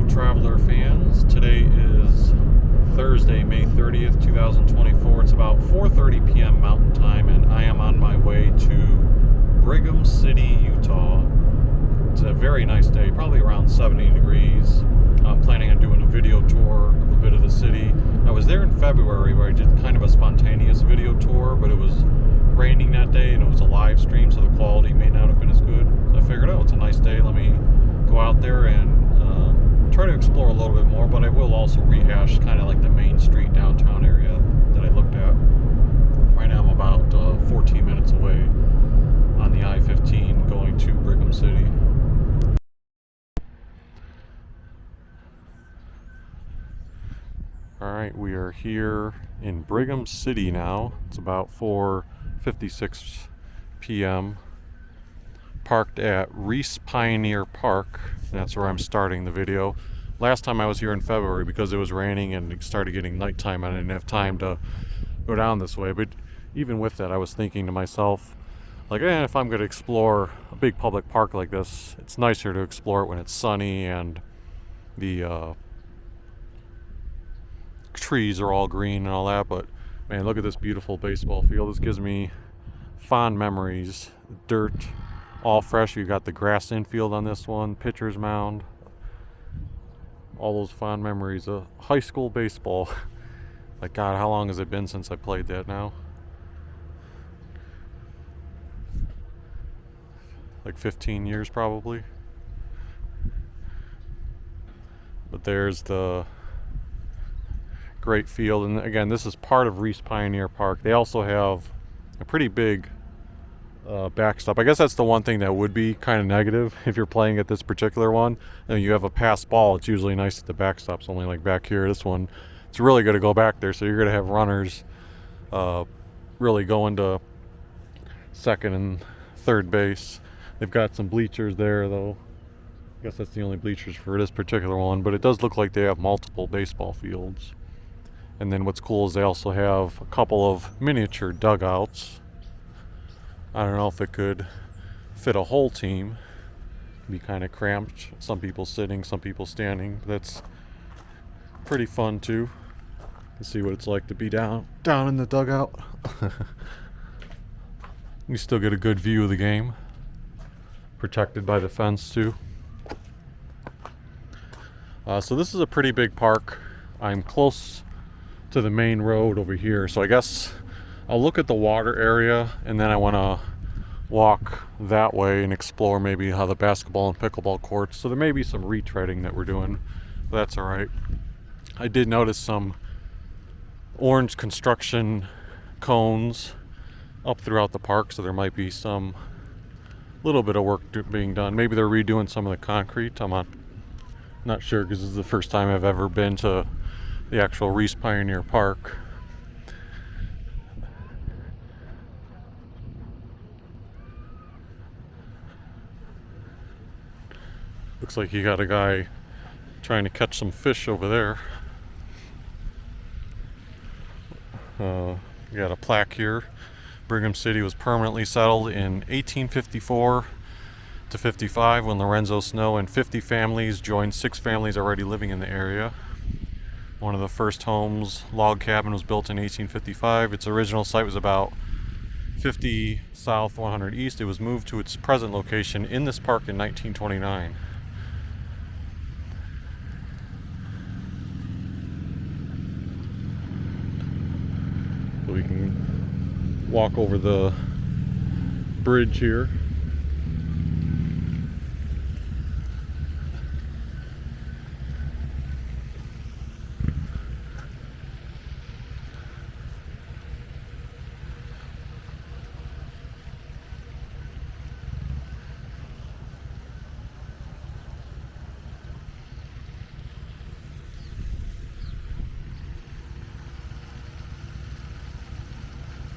Traveler fans. Today is Thursday, May 30th, 2024. It's about 4:30 p.m. Mountain Time, and I am on my way to Brigham City, Utah. It's a very nice day, probably around 70 degrees. I'm planning on doing a video tour of a bit of the city. I was there in February where I did kind of a spontaneous video tour, but it was raining that day and it was a live stream, so the quality may not have been as good. So I figured, oh, it's a nice day, let me go out there and try to explore a little bit more, but I will also rehash kind of like the main street downtown area that I looked at. Right now I'm about 14 minutes away on the I-15 going to Brigham City. Alright, we are here in Brigham City now. It's about 4:56 p.m. Parked at Rees Pioneer Park. That's where I'm starting the video. Last time I was here in February, because it was raining and it started getting nighttime, I didn't have time to go down this way. But even with that, I was thinking to myself, like, if I'm going to explore a big public park like this, it's nicer to explore it when it's sunny and the trees are all green and all that. But man, look at this beautiful baseball field. This gives me fond memories. Dirt, all fresh. You got the grass infield on this one, pitcher's mound. All those fond memories of high school baseball. Like, God, how long has it been since I played that now? Like 15 years probably. But there's the great field, and again, this is part of Rees Pioneer Park. They also have a pretty big backstop. I guess that's the one thing that would be kind of negative if you're playing at this particular one. And you have a pass ball, it's usually nice that the backstop's only like back here. This one, it's really good to go back there, so you're going to have runners really going to second and third base. They've got some bleachers there, though. I guess that's the only bleachers for this particular one, but it does look like they have multiple baseball fields. And then what's cool is they also have a couple of miniature dugouts. I don't know if it could fit a whole team. It'd be kind of cramped. Some people sitting, some people standing. But that's pretty fun too. To see what it's like to be down in the dugout. You still get a good view of the game. Protected by the fence too. So this is a pretty big park. I'm close to the main road over here, so I guess I'll look at the water area and then I want to walk that way and explore maybe how the basketball and pickleball courts. So there may be some retreading that we're doing, but that's all right. I did notice some orange construction cones up throughout the park, so there might be some little bit of work being done. Maybe they're redoing some of the concrete. I'm not sure, because this is the first time I've ever been to the actual Rees Pioneer Park. Looks like you got a guy trying to catch some fish over there. You got a plaque here. Brigham City was permanently settled in 1854 to 55 when Lorenzo Snow and 50 families joined 6 families already living in the area. One of the first homes, log cabin, was built in 1855. Its original site was about 50 south, 100 east. It was moved to its present location in this park in 1929. So we can walk over the bridge here.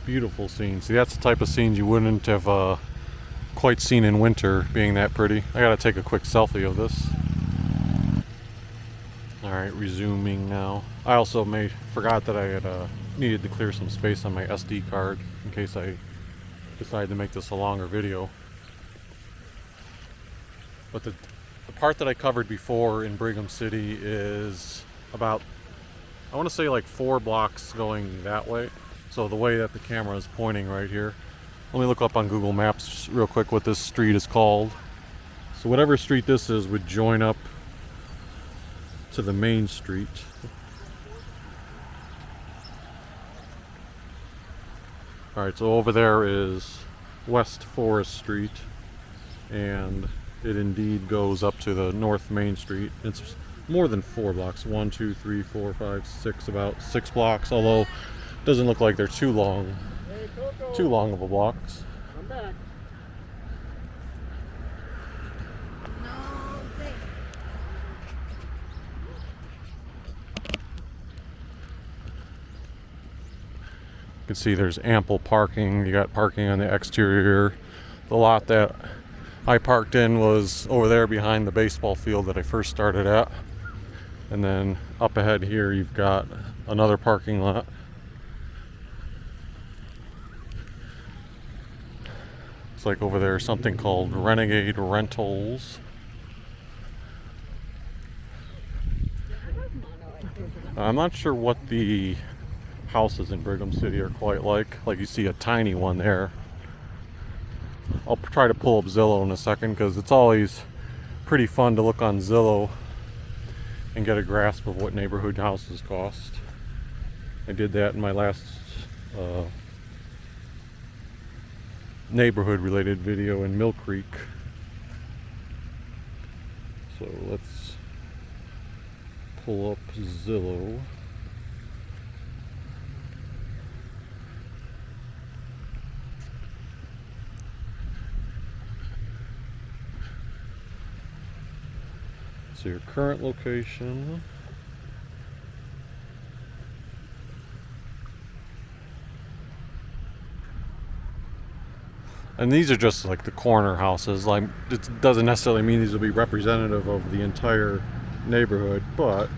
Beautiful scenes. See, that's the type of scenes you wouldn't have quite seen in winter, being that pretty. I gotta take a quick selfie of this. Alright, resuming now. I also forgot that I had needed to clear some space on my SD card in case I decide to make this a longer video. But the The part that I covered before in Brigham City is about, I want to say like 4 blocks going that way. So the way that the camera is pointing right here. Let me look up on Google Maps real quick what this street is called. So whatever street this is would join up to the main street. Alright, so over there is West Forest Street, and it indeed goes up to the North Main Street. It's more than 4 blocks. 1, 2, 3, 4, 5, 6, about 6 blocks, although it doesn't look like they're too long of a blocks. I'm back. You can see there's ample parking. You got parking on the exterior. The lot that I parked in was over there behind the baseball field that I first started at. And then up ahead here you've got another parking lot. It's like over there something called Renegade Rentals. I'm not sure what the houses in Brigham City are quite like. Like you see a tiny one there. I'll try to pull up Zillow in a second because it's always pretty fun to look on Zillow and get a grasp of what neighborhood houses cost. I did that in my last neighborhood related video in Mill Creek. So let's pull up Zillow. So your current location. And these are just like the corner houses. Like, it doesn't necessarily mean these will be representative of the entire neighborhood, but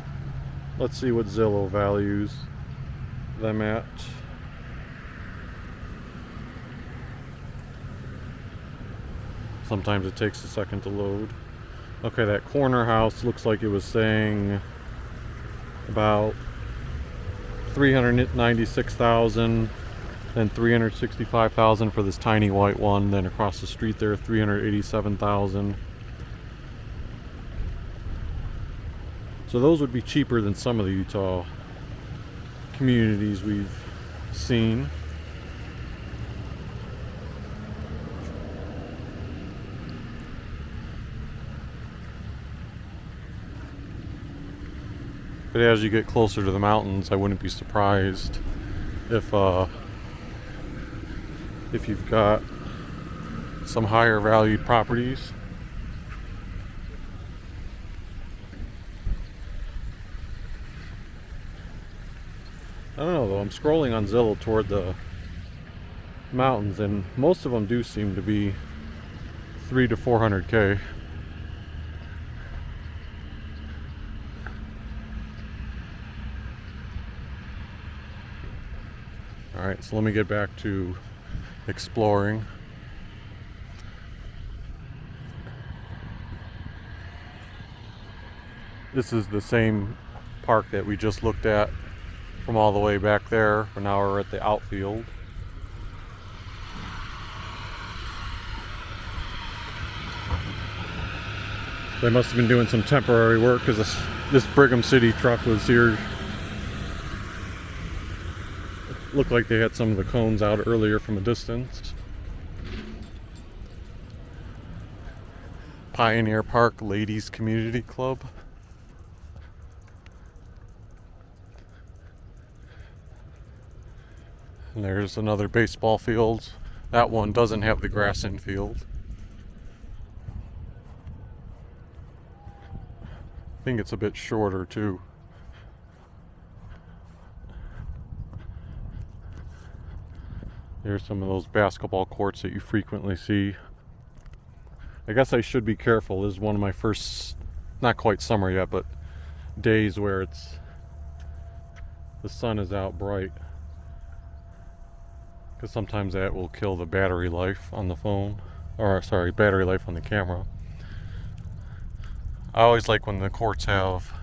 let's see what Zillow values them at. Sometimes it takes a second to load. Okay, that corner house looks like it was saying about $396,000, then $365,000 for this tiny white one. Then across the street there, $387,000. So those would be cheaper than some of the Utah communities we've seen. But as you get closer to the mountains, I wouldn't be surprised if you've got some higher valued properties. I don't know though, I'm scrolling on Zillow toward the mountains and most of them do seem to be 300 to 400K. Alright, so let me get back to exploring. This is the same park that we just looked at from all the way back there, but now we're at the outfield. They must have been doing some temporary work because this Brigham City truck was here. Looked like they had some of the cones out earlier from a distance. Pioneer Park Ladies Community Club. And there's another baseball field. That one doesn't have the grass infield. I think it's a bit shorter too. There's some of those basketball courts that you frequently see. I guess I should be careful. This is one of my first, not quite summer yet, but days where the sun is out bright. Because sometimes that will kill the battery life on the phone. Or sorry, battery life on the camera. I always like when the courts have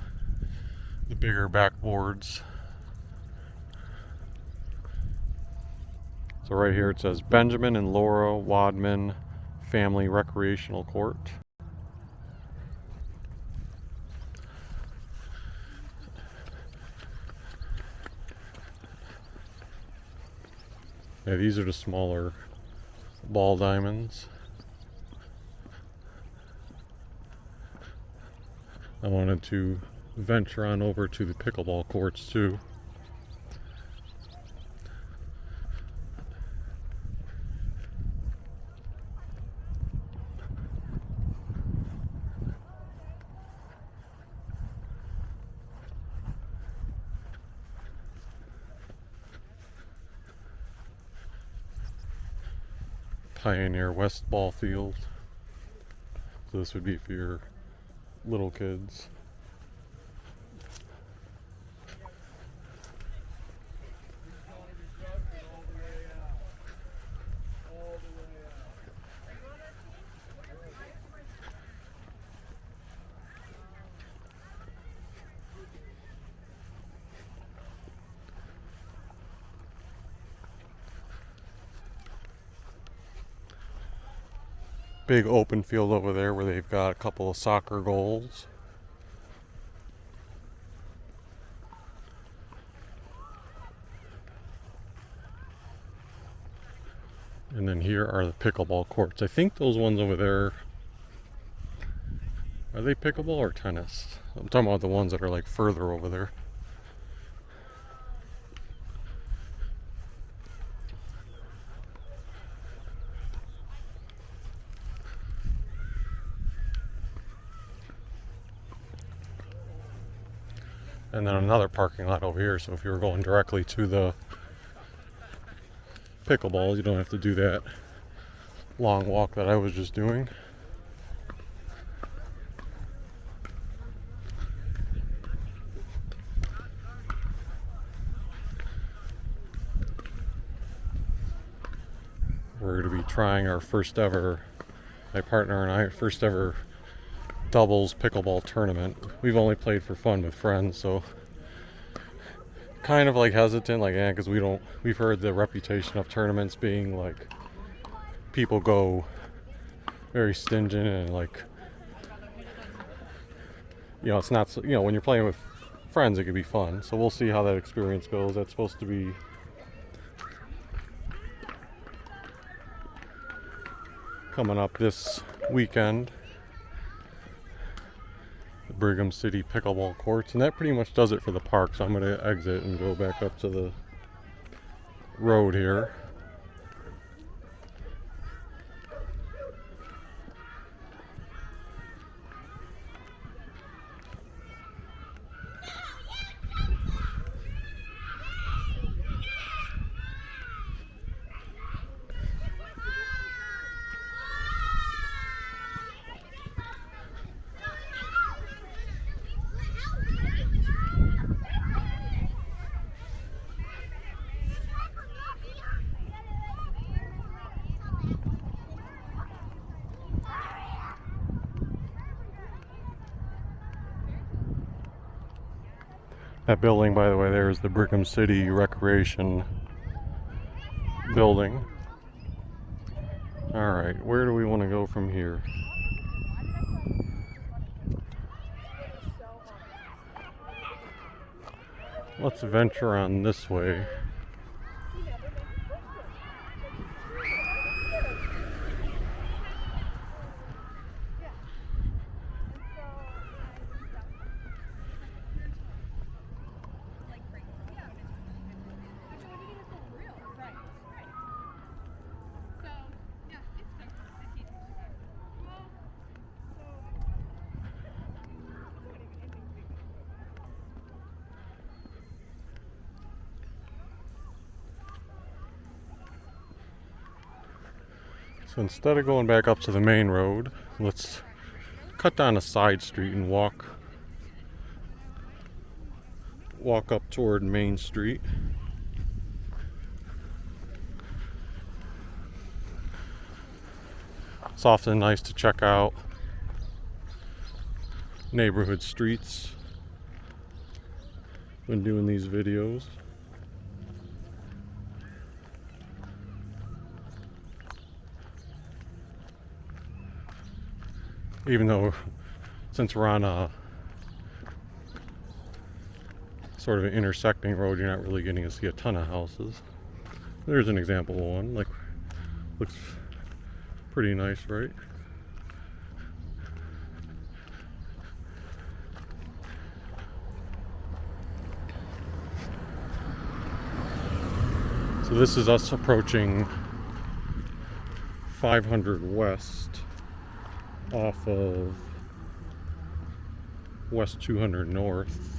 the bigger backboards. So right here it says Benjamin and Laura Wadman Family Recreational Court. Yeah, these are the smaller ball diamonds. I wanted to venture on over to the pickleball courts too. Pioneer West ball field. So this would be for your little kids. Big open field over there where they've got a couple of soccer goals. And then here are the pickleball courts. I think those ones over there, are they pickleball or tennis? I'm talking about the ones that are like further over there. And then another parking lot over here, so if you were going directly to the pickleball, you don't have to do that long walk that I was just doing. We're going to be trying our first ever, my partner and I, first ever doubles pickleball tournament. We've only played for fun with friends, so kind of like hesitant, like because we've heard the reputation of tournaments being like people go very stingent and like, it's not, when you're playing with friends it could be fun. So we'll see how that experience goes. That's supposed to be coming up this weekend. The Brigham City pickleball courts, and that pretty much does it for the park. So I'm going to exit and go back up to the road here. That building, by the way, there is the Brigham City Recreation building. Alright, where do we want to go from here? Let's venture on this way. So instead of going back up to the main road, let's cut down a side street and walk up toward Main Street. It's often nice to check out neighborhood streets when doing these videos. Even though, since we're on a sort of an intersecting road, you're not really getting to see a ton of houses. There's an example of one. Like, looks pretty nice, right? So this is us approaching 500 West off of West 200 North.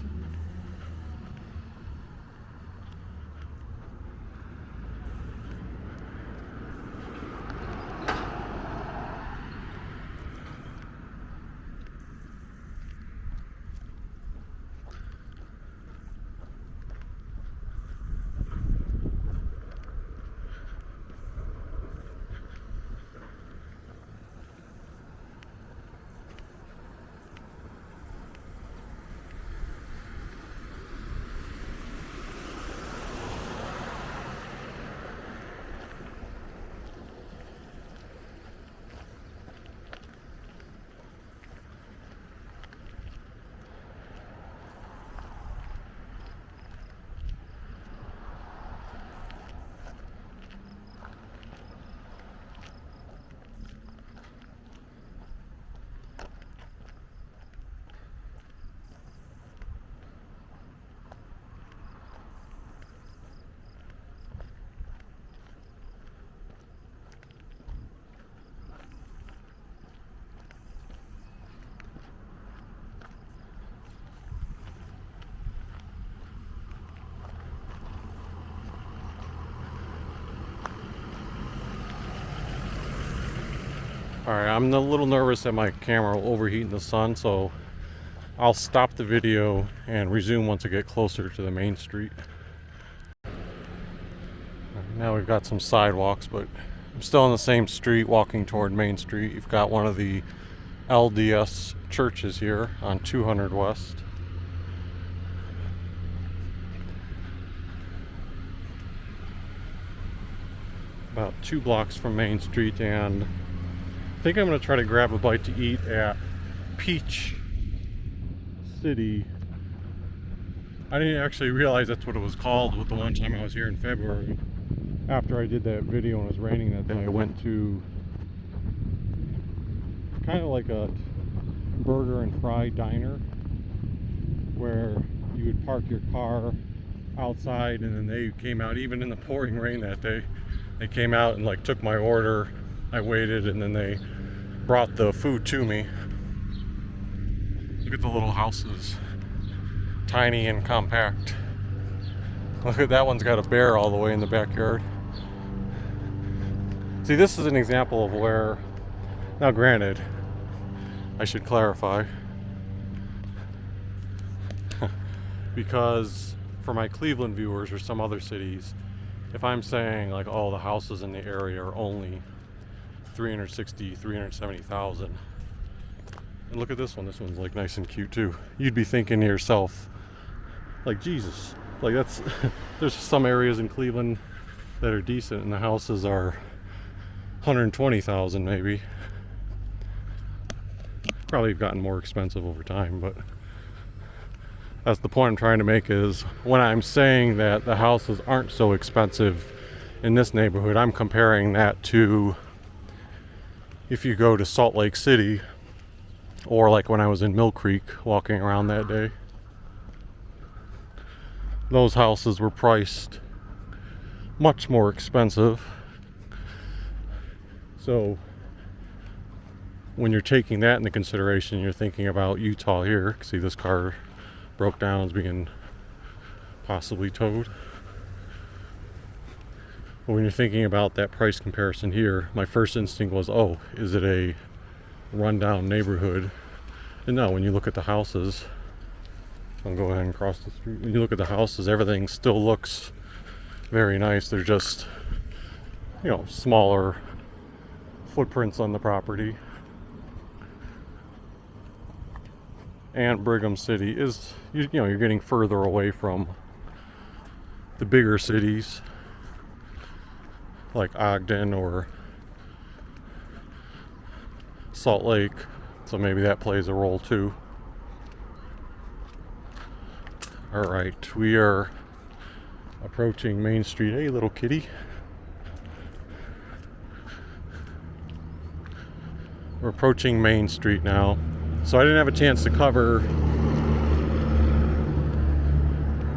Alright, I'm a little nervous that my camera will overheat in the sun, so I'll stop the video and resume once I get closer to the main street. Now we've got some sidewalks, but I'm still on the same street walking toward Main Street. You've got one of the LDS churches here on 200 West. About 2 blocks from Main Street, and I think I'm going to try to grab a bite to eat at Peach City. I didn't actually realize that's what it was called with the one time I was here in February. After I did that video and it was raining that day, I went to kind of like a burger and fry diner where you would park your car outside, and then they came out, even in the pouring rain that day, they came out and like took my order. I waited, and then they brought the food to me. Look at the little houses, tiny and compact. Look at that one's got a bear all the way in the backyard. See, this is an example of where, now granted, I should clarify, because for my Cleveland viewers or some other cities, if I'm saying like, oh, the houses in the area are only 360, 370,000. And look at this one. This one's like nice and cute too. You'd be thinking to yourself, like, Jesus, like that's, there's some areas in Cleveland that are decent and the houses are 120,000 maybe. Probably have gotten more expensive over time, but that's the point I'm trying to make, is when I'm saying that the houses aren't so expensive in this neighborhood, I'm comparing that to if you go to Salt Lake City, or like when I was in Mill Creek walking around that day. Those houses were priced much more expensive. So when you're taking that into consideration, you're thinking about Utah here. See, this car broke down, is being possibly towed. But when you're thinking about that price comparison here, my first instinct was, oh, is it a rundown neighborhood? And no, when you look at the houses, I'll go ahead and cross the street. When you look at the houses, everything still looks very nice. They're just, you know, smaller footprints on the property. and Brigham City is, you know, you're getting further away from the bigger cities like Ogden or Salt Lake, so maybe that plays a role too. All right, we are approaching Main Street. Hey, little kitty. We're approaching Main Street now. So I didn't have a chance to cover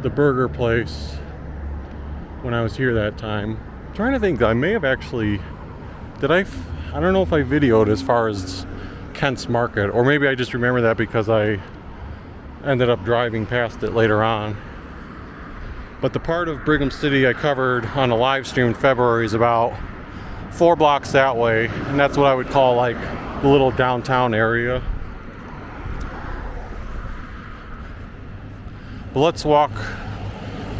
the burger place when I was here that time. I'm trying to think, I may have actually, I don't know if I videoed as far as Kent's Market, or maybe I just remember that because I ended up driving past it later on. But the part of Brigham City I covered on a live stream in February is about 4 blocks that way, and that's what I would call like the little downtown area. But let's walk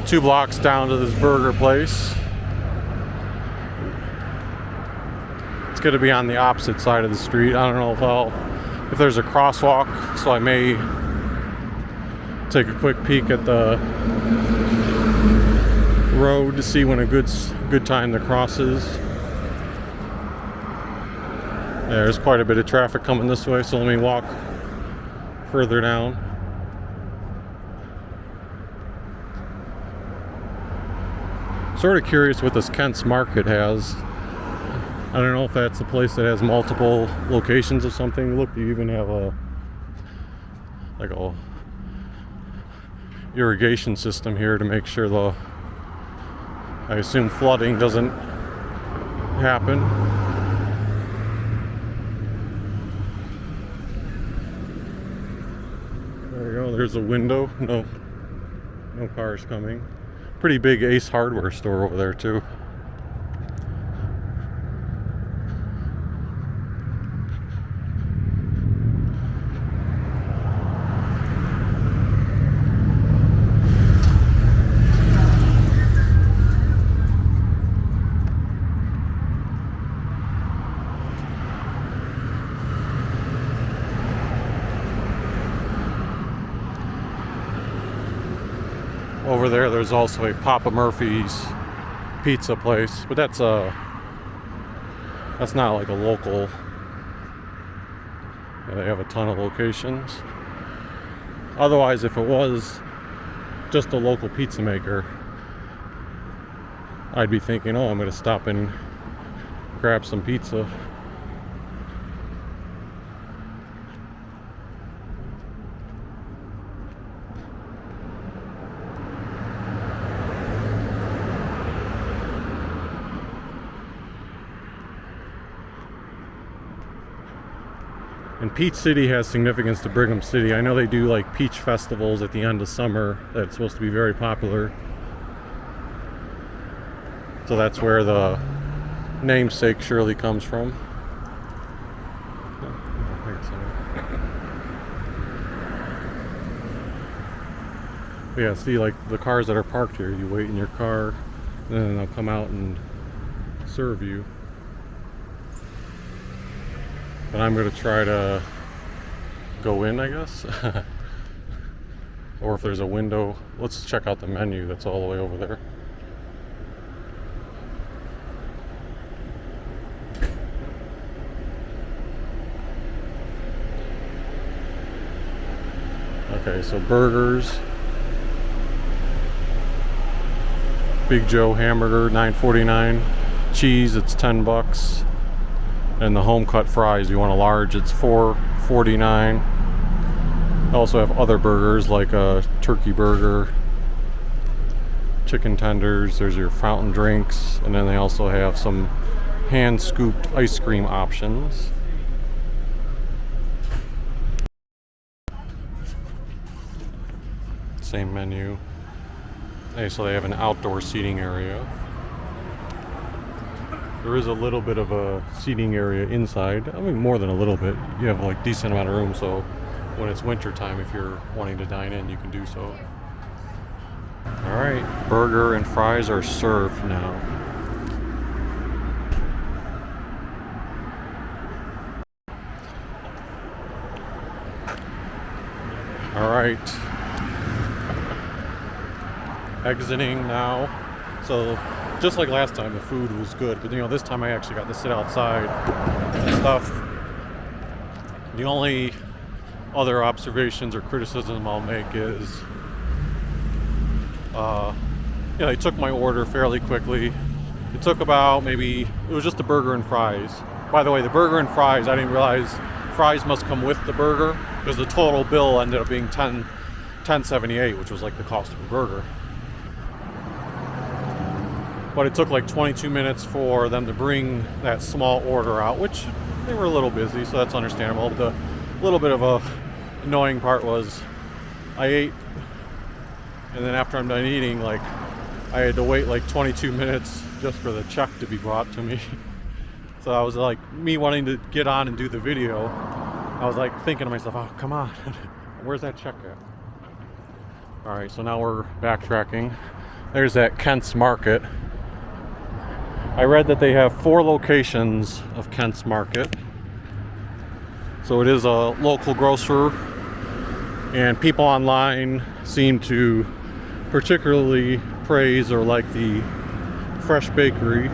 2 blocks down to this burger place. It's going to be on the opposite side of the street. I don't know if there's a crosswalk, so I may take a quick peek at the road to see when a good time to cross is. There's quite a bit of traffic coming this way, so let me walk further down. Sort of curious what this Kent's Market has. I don't know if that's a place that has multiple locations of something. Look, you even have a irrigation system here to make sure I assume flooding doesn't happen. There you go, there's a window. No cars coming. Pretty big Ace Hardware store over there too. Over there's also a Papa Murphy's pizza place, but that's not like a local. Yeah, they have a ton of locations. Otherwise, if it was just a local pizza maker, I'd be thinking, oh, I'm going to stop and grab some pizza. And Peach City has significance to Brigham City. I know they do like peach festivals at the end of summer that's supposed to be very popular. So that's where the namesake surely comes from. But yeah, see, like the cars that are parked here, you wait in your car and then they'll come out and serve you. But I'm going to try to go in, I guess. Or if there's a window, let's check out the menu that's all the way over there. Okay, so burgers. Big Joe hamburger, $9.49. Cheese, it's $10. And the home cut fries, you want a large, it's $4.49. I also have other burgers like a turkey burger, chicken tenders, there's your fountain drinks, and then they also have some hand scooped ice cream options. Same menu. Hey, so they have an outdoor seating area. There is a little bit of a seating area inside. I mean, more than a little bit. You have like decent amount of room, so when it's winter time, if you're wanting to dine in, you can do so. All right, burger and fries are served now. All right, exiting now. So just like last time, the food was good, but this time I actually got to sit outside and stuff. The only other observations or criticism I'll make is they took my order fairly quickly. It took about it was just a burger and fries. By the way, the burger and fries, I didn't realize fries must come with the burger, because the total bill ended up being $10.78, which was like the cost of a burger. But it took like 22 minutes for them to bring that small order out, which they were a little busy, so that's understandable. But the little bit of a annoying part was I ate, and then after I'm done eating, like I had to wait like 22 minutes just for the check to be brought to me. So I was like, me wanting to get on and do the video, I was like thinking to myself, oh, come on, where's that check at? All right, so now we're backtracking. There's that Kent's Market. I read that they have 4 locations of Kent's Market. So it is a local grocer, and people online seem to particularly praise or like the fresh bakery.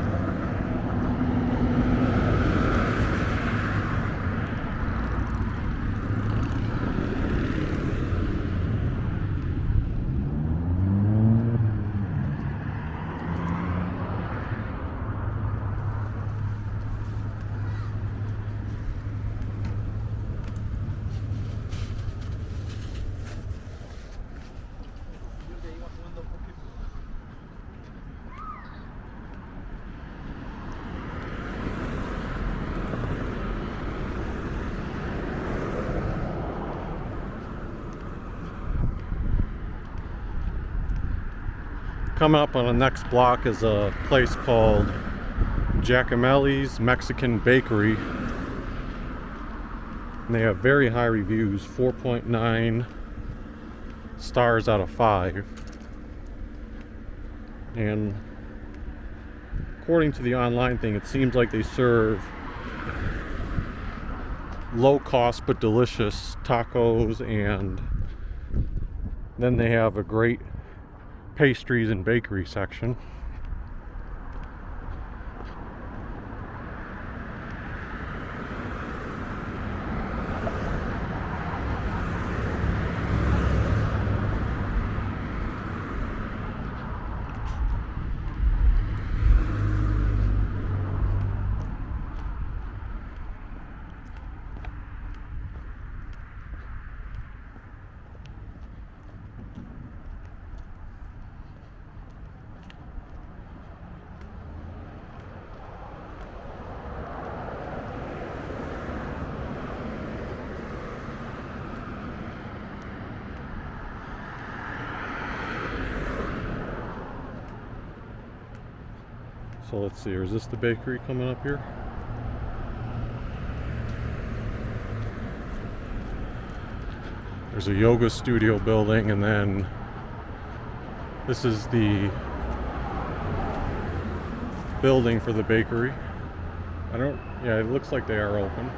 Coming up on the next block is a place called Giacomelli's Mexican Bakery. And they have very high reviews, 4.9 stars out of 5. And according to the online thing, it seems like they serve low cost but delicious tacos, and then they have a great pastries and bakery section. So let's see, is this the bakery coming up here? There's a yoga studio building, and then this is the building for the bakery. Yeah, it looks like they are open.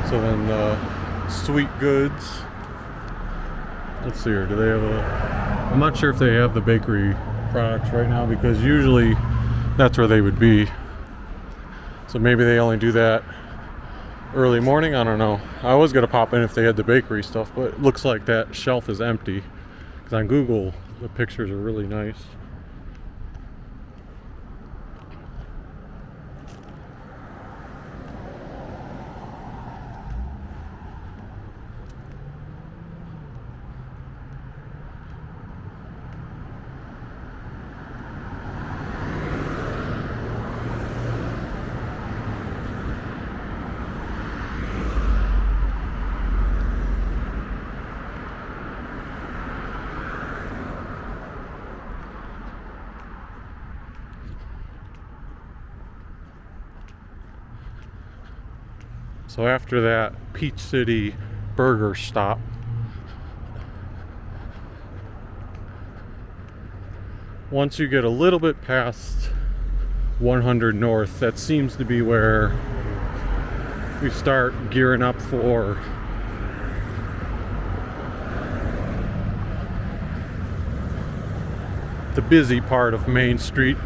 So then the sweet goods, let's see here, do they have I'm not sure if they have the bakery products right now, because usually that's where they would be. So maybe they only do that early morning, I don't know. I was gonna pop in if they had the bakery stuff, but it looks like that shelf is empty, because on Google the pictures are really nice. So after that Peach City burger stop, once you get a little bit past 100 North, that seems to be where we start gearing up for the busy part of Main Street,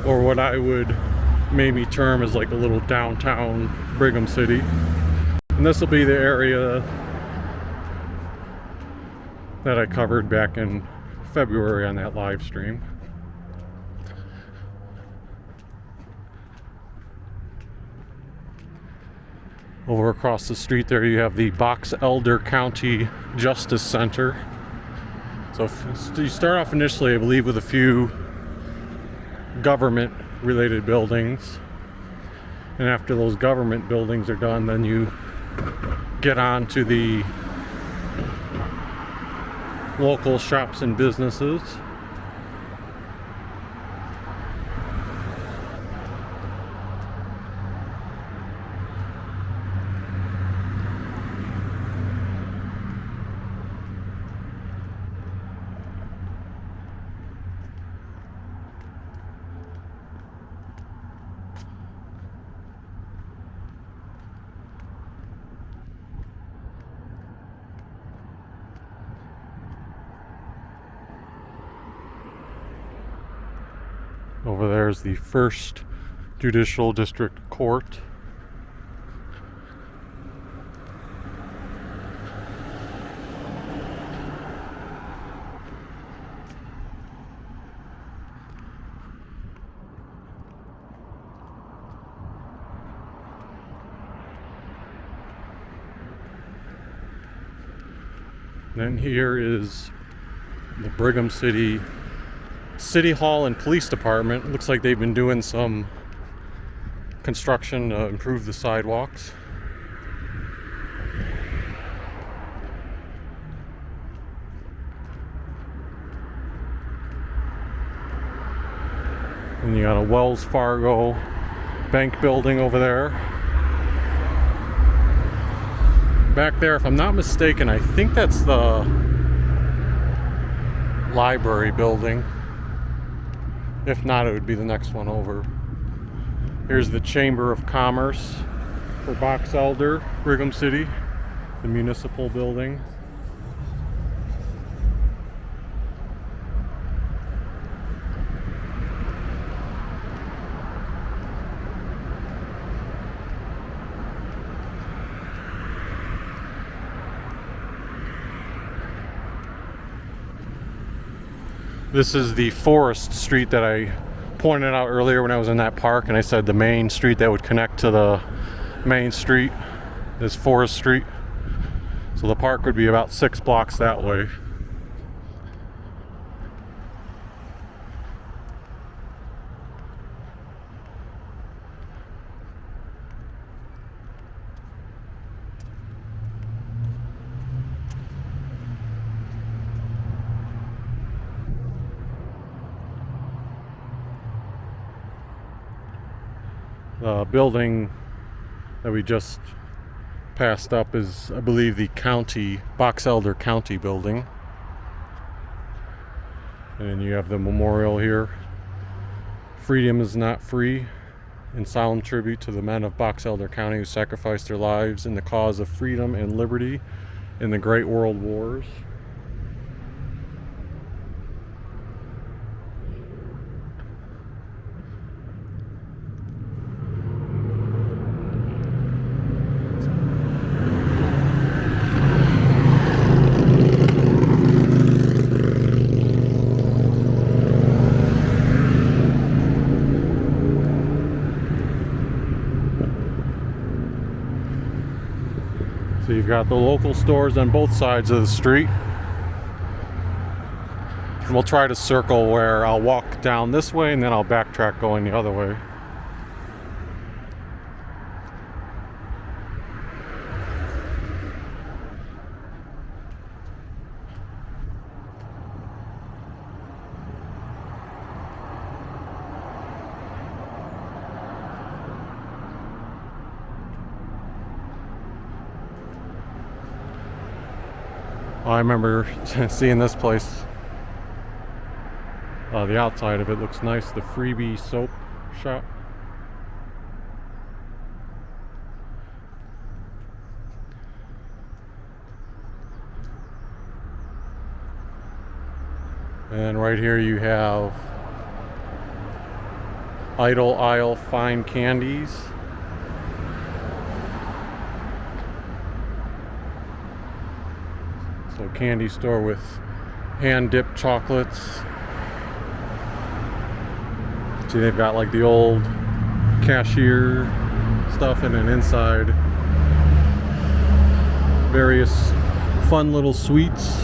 or what I would maybe term as like a little downtown Brigham City. And this will be the area that I covered back in February on that live stream. Over across the street there you have the Box Elder County Justice Center. So you start off initially, I believe, with a few government related buildings, and after those government buildings are done, then you get on to the local shops and businesses. Over there is the First Judicial District Court. Then here is the Brigham City City Hall and Police Department. Looks like they've been doing some construction to improve the sidewalks. And you got a Wells Fargo bank building over there. Back there, if I'm not mistaken, I think that's the library building. If not, it would be the next one over. Here's the Chamber of Commerce for Box Elder, Brigham City, the municipal building. This is the Forest Street that I pointed out earlier when I was in that park, and I said the main street that would connect to the main street is Forest Street. So the park would be about 6 blocks that way. The building that we just passed up is, I believe, the county, Box Elder County building. And then you have the memorial here. Freedom is not free, in solemn tribute to the men of Box Elder County who sacrificed their lives in the cause of freedom and liberty in the Great World Wars. So you've got the local stores on both sides of the street. And we'll try to circle where I'll walk down this way and then I'll backtrack going the other way. I remember seeing this place The outside of it looks nice. The Freebie soap shop. And right here you have Idle Isle Fine Candies. So candy store with hand-dipped chocolates. See, they've got like the old cashier stuff, and then inside various fun little sweets.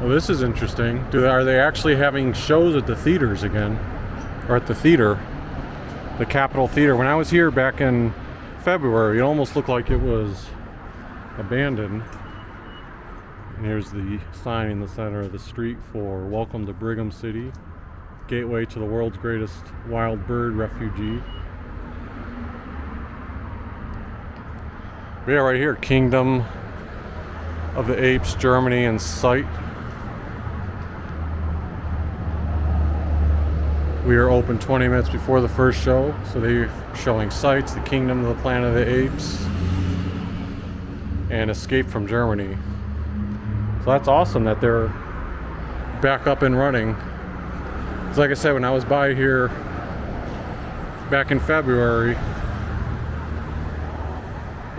Well, this is interesting. Are they actually having shows at the theaters again? Or at the theater? The Capitol Theater. When I was here back in February, it almost looked like it was abandoned. And here's the sign in the center of the street for Welcome to Brigham City, gateway to the world's greatest wild bird refugee. But yeah, right here, Kingdom of the Apes, Germany in sight. We are open 20 minutes before the first show, so they're showing sights, the Kingdom of the Planet of the Apes, and Escape from Germany. So that's awesome that they're back up and running. Because like I said, when I was by here back in February,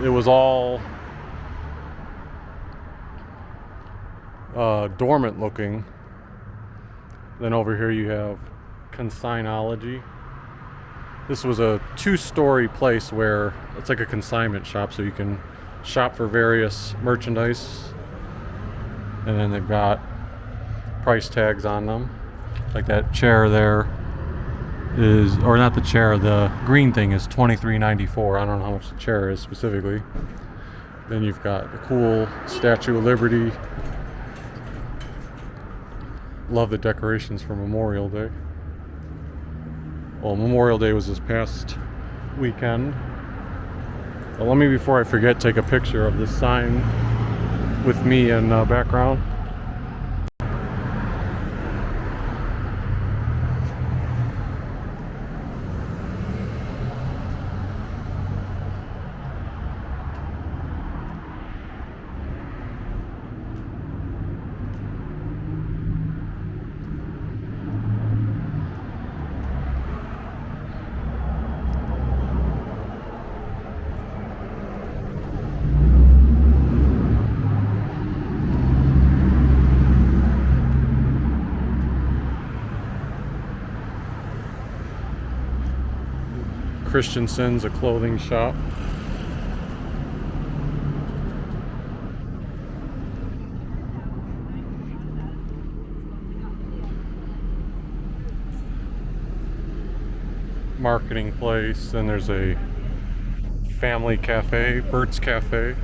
it was all dormant looking. Then over here you have Consignology. This was a 2-story place where it's like a consignment shop, so you can shop for various merchandise, and then they've got price tags on them. Like that chair there is, or not the chair, the green thing is $23.94. I don't know how much the chair is specifically. Then you've got the cool Statue of Liberty. Love the decorations for Memorial Day. Well, Memorial Day was this past weekend. Well, let me, before I forget, take a picture of this sign with me in background. Christensen's, a clothing shop. Marketing place. Then there's a family cafe, Bert's Cafe.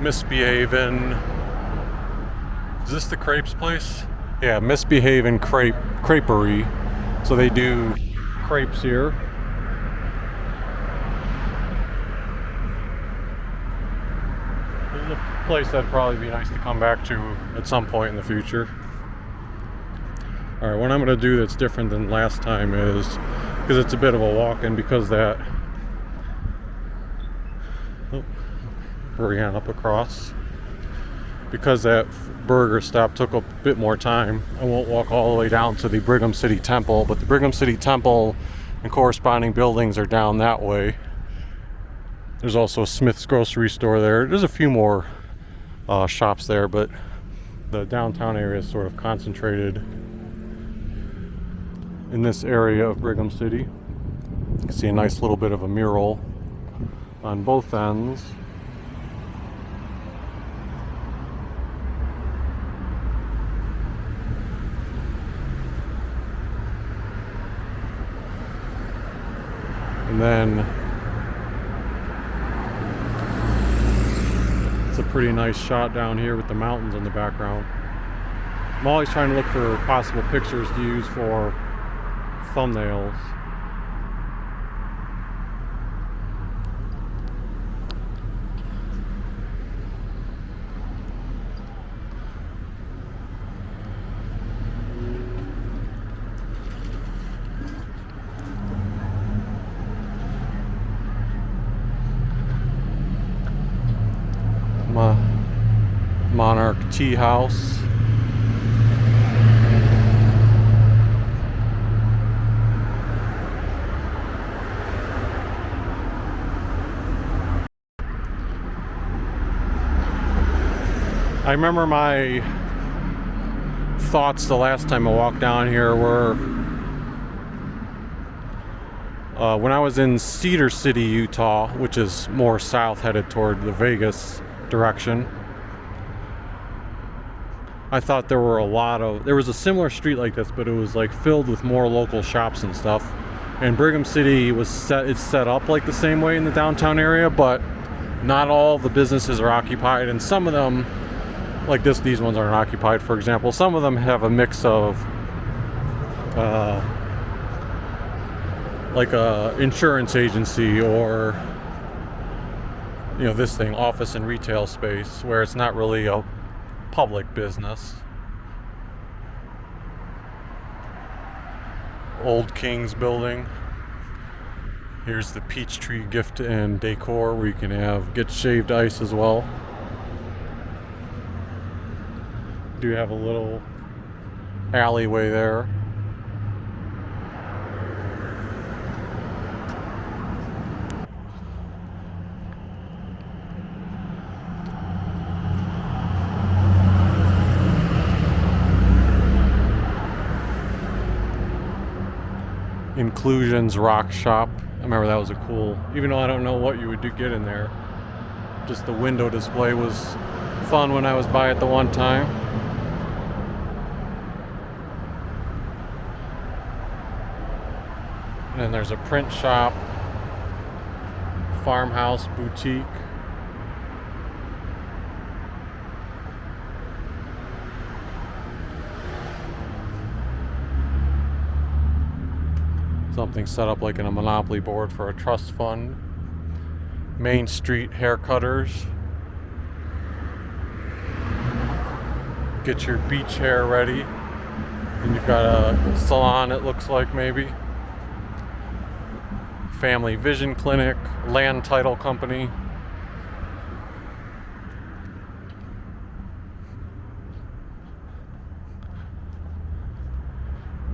Misbehavin'. Is this the crepes place? Yeah, Misbehavin' Creperie. So they do crepes here. This is a place that'd probably be nice to come back to at some point in the future. Alright, what I'm going to do that's different than last time is, because it's a bit of a walk-in, because that... Oh, hurry on up across. Because that burger stop took a bit more time, I won't walk all the way down to the Brigham City Temple, but the Brigham City Temple and corresponding buildings are down that way. There's also a Smith's grocery store there. There's a few more shops there, but the downtown area is sort of concentrated in this area of Brigham City. You can see a nice little bit of a mural on both ends. And then it's a pretty nice shot down here with the mountains in the background. I'm always trying to look for possible pictures to use for thumbnails. Monarch Tea House. I remember my thoughts the last time I walked down here were when I was in Cedar City, Utah, which is more south, headed toward the Vegas direction. I thought there was a similar street like this, but it was like filled with more local shops and stuff. And Brigham City it's set up like the same way in the downtown area, but not all the businesses are occupied, and some of them, like these ones aren't occupied, for example. Some of them have a mix of like a insurance agency, or this thing, office and retail space, where it's not really a public business. Old Kings building. Here's the Peachtree Gift and Decor, where you can get shaved ice as well. Do have a little alleyway there. Inclusions Rock Shop. I remember that was a cool, even though I don't know what you would get in there. Just the window display was fun when I was by it the one time. And then there's a print shop, farmhouse boutique. Something set up like in a Monopoly board for a trust fund. Main Street Haircutters. Get your beach hair ready. And you've got a salon, it looks like, maybe. Family Vision Clinic, Land Title Company.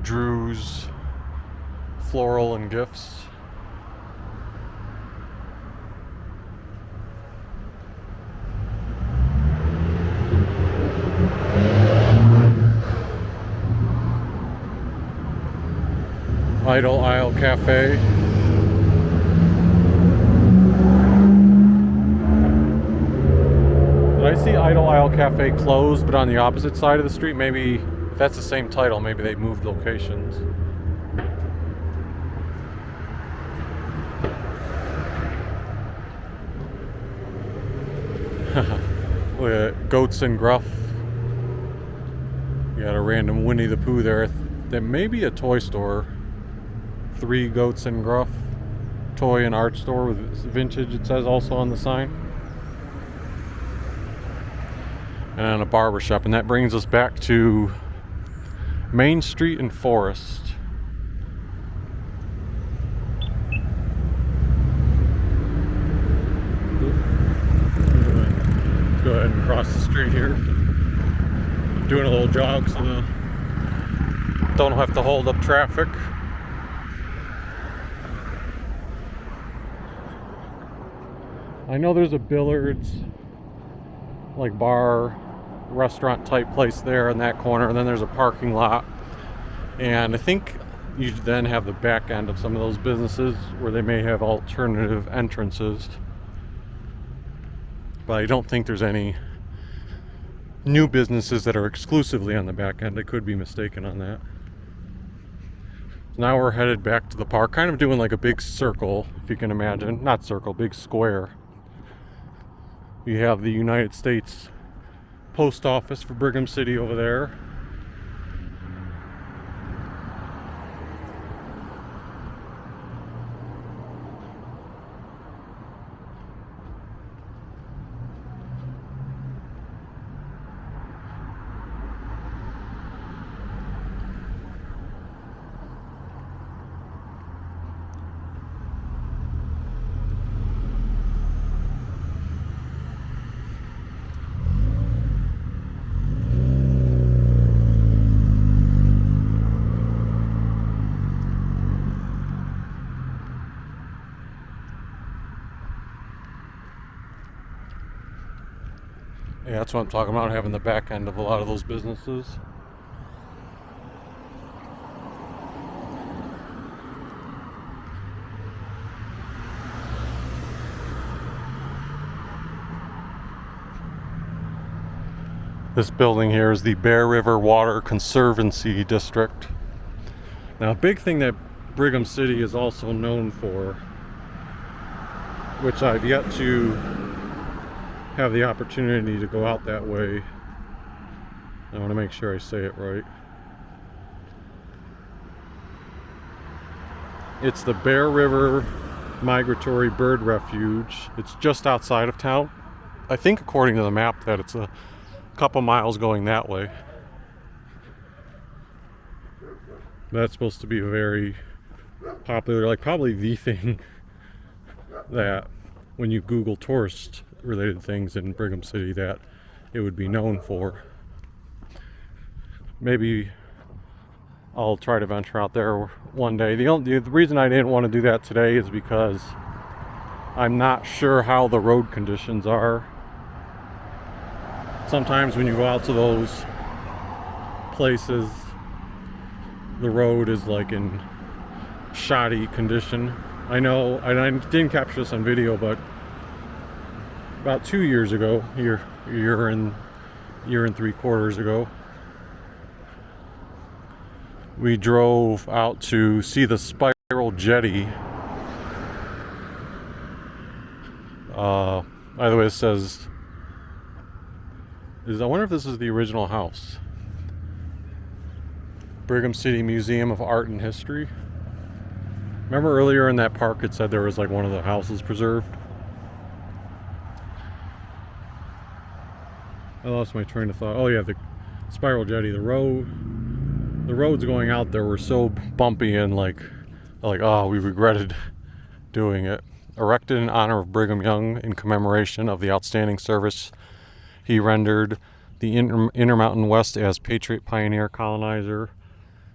Drew's Floral and Gifts. Idle Isle Cafe. Did I see Idle Isle Cafe closed, but on the opposite side of the street? Maybe, if that's the same title, maybe they moved locations. Goats and Gruff. You got a random Winnie the Pooh there. That may be a toy store. 3 Goats and Gruff. Toy and art store with vintage, it says also on the sign. And then a barber shop. And that brings us back to Main Street and Forest. Go ahead and cross the street here. Doing a little jog so don't have to hold up traffic. I know there's a Billard's like bar restaurant type place there in that corner, and then there's a parking lot, and I think you then have the back end of some of those businesses where they may have alternative entrances. But I don't think there's any new businesses that are exclusively on the back end. I could be mistaken on that. Now we're headed back to the park, kind of doing like a big circle, if you can imagine. Not circle, big square. You have the United States Post Office for Brigham City over there. that's what I'm talking about, having the back end of a lot of those businesses. This building here is the Bear River Water Conservancy District. Now, a big thing that Brigham City is also known for, which I've yet to have the opportunity to go out that way. I want to make sure I say it right. It's the Bear River Migratory Bird Refuge. It's just outside of town. I think according to the map that it's a couple miles going that way. That's supposed to be a very popular, like probably the thing that when you Google tourist related things in Brigham City that it would be known for. Maybe I'll try to venture out there one day. The reason I didn't want to do that today is because I'm not sure how the road conditions are. Sometimes when you go out to those places, the road is like in shoddy condition. I know, and I didn't capture this on video, but about 2 years ago, year and 3/4 ago, we drove out to see the Spiral Jetty. By the way, it says, I wonder if this is the original house. Brigham City Museum of Art and History. Remember earlier in that park it said there was like one of the houses preserved? I lost my train of thought. Oh yeah, the Spiral Jetty. The roads going out there were so bumpy and like oh, we regretted doing it. Erected in honor of Brigham Young in commemoration of the outstanding service he rendered the Intermountain West as patriot, pioneer, colonizer,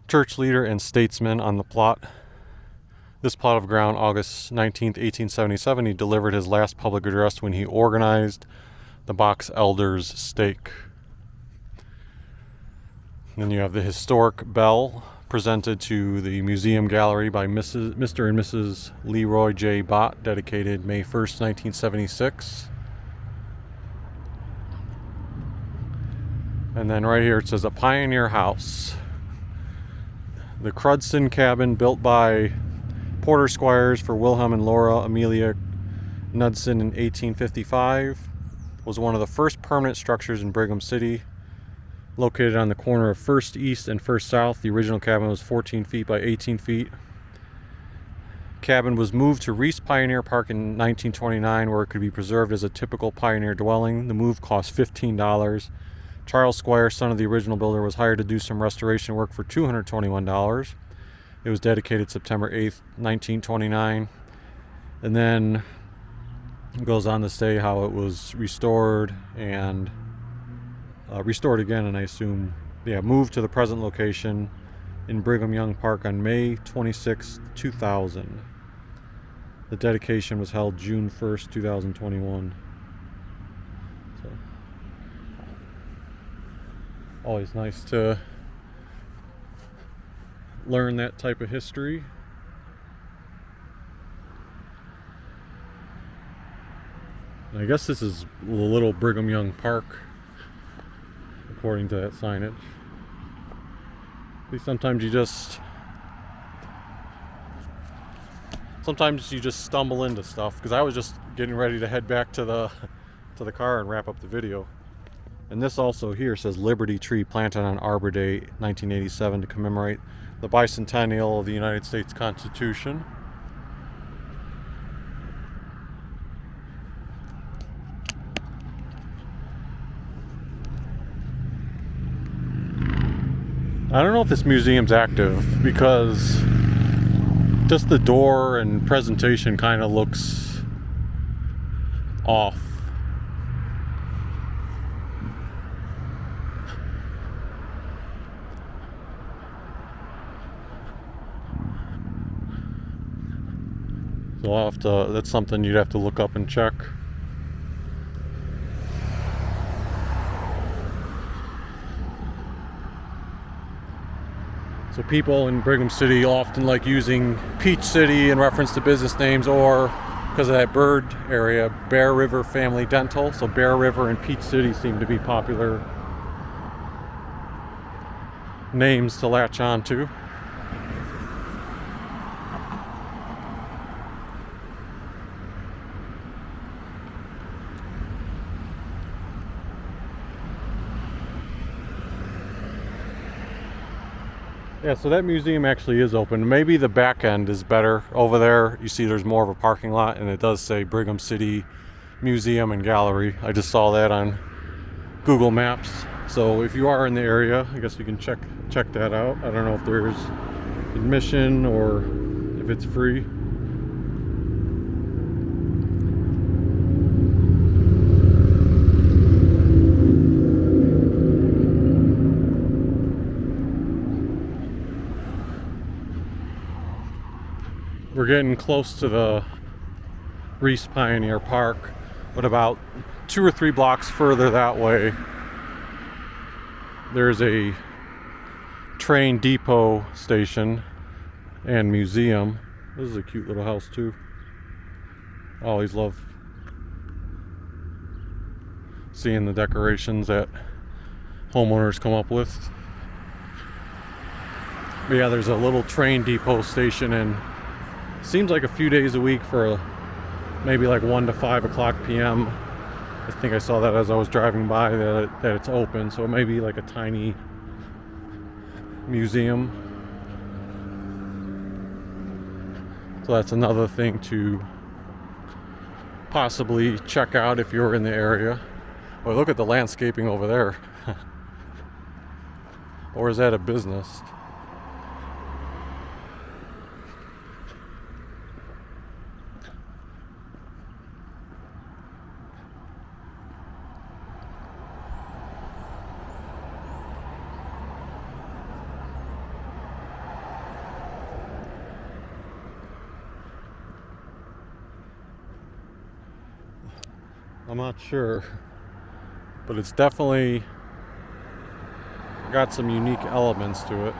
church leader, and statesman on the plot. This plot of ground, August 19th, 1877, he delivered his last public address when he organized the Box Elders' Stake. Then you have the historic bell presented to the museum gallery by Mr. and Mrs. Leroy J. Bott, dedicated May 1st, 1976. And then right here it says a pioneer house. The Crudson cabin, built by Porter Squires for Wilhelm and Laura Amelia Knudsen in 1855, was one of the first permanent structures in Brigham City. Located on the corner of First East and First South, the original cabin was 14 feet by 18 feet. Cabin was moved to Rees Pioneer Park in 1929, where it could be preserved as a typical pioneer dwelling. The move cost $15. Charles Squire, son of the original builder, was hired to do some restoration work for $221. It was dedicated September 8th, 1929. And then it goes on to say how it was restored and restored again, and I assume, moved to the present location in Brigham Young Park on May 26, 2000. The dedication was held June 1st, 2021. So, always nice to learn that type of history. And I guess this is the little Brigham Young Park, according to that signage. Sometimes you just stumble into stuff, because I was just getting ready to head back to the car and wrap up the video. And this also here says Liberty Tree planted on Arbor Day 1987 to commemorate the bicentennial of the United States Constitution. I don't know if this museum's active, because just the door and presentation kind of looks off. So I'll have to, that's something you'd have to look up and check. So people in Brigham City often like using Peach City in reference to business names, or because of that bird area, Bear River Family Dental. So Bear River and Peach City seem to be popular names to latch on to. Yeah, so that museum actually is open. Maybe the back end is better. Over there, you see there's more of a parking lot, and it does say Brigham City Museum and Gallery. I just saw that on Google Maps. So if you are in the area, I guess you can check that out. I don't know if there's admission or if it's free. We're getting close to the Rees Pioneer Park, but about 2 or 3 blocks further that way, there's a train depot station and museum. This is a cute little house too. I always love seeing the decorations that homeowners come up with. But yeah, there's a little train depot station, and seems like a few days a week for maybe like 1 to 5 o'clock p.m. I think I saw that as I was driving by that it's open, so it may be like a tiny museum. So that's another thing to possibly check out if you're in the area. Oh, look at the landscaping over there. Or is that a business? I'm not sure, but it's definitely got some unique elements to it.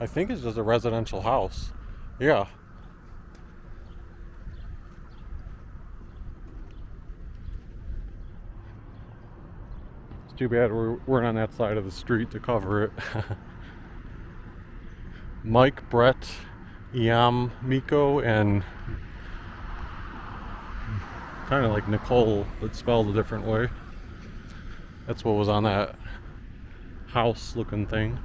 I think it's just a residential house. Yeah. It's too bad we're on that side of the street to cover it. Mike, Brett, Iam, Miko, and kind of like Nicole, but spelled a different way. That's what was on that house looking thing.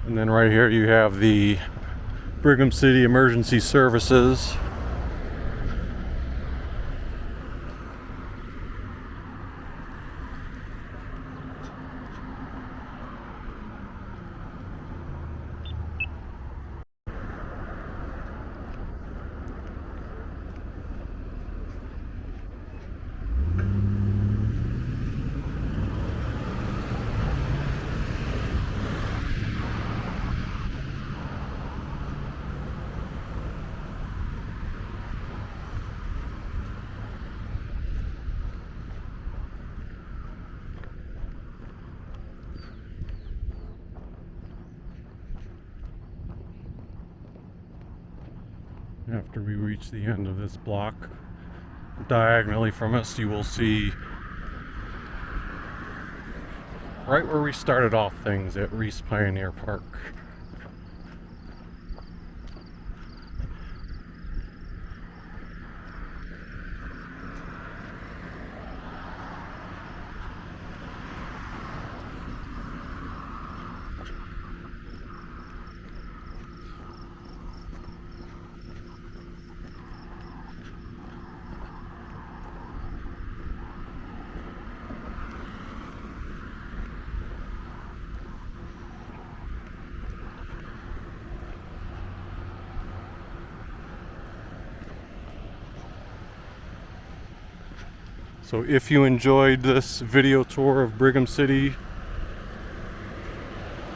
And then right here you have the Brigham City Emergency Services. After we reach the end of this block, diagonally from us, you will see right where we started off things at Rees Pioneer Park. So if you enjoyed this video tour of Brigham City,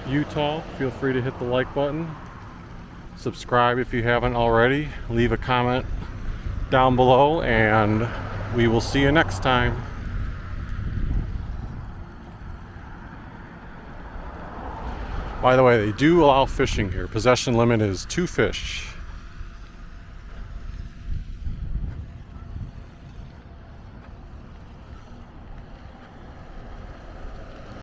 Utah, feel free to hit the like button. Subscribe if you haven't already. Leave a comment down below, and we will see you next time. By the way, they do allow fishing here. Possession limit is 2 fish.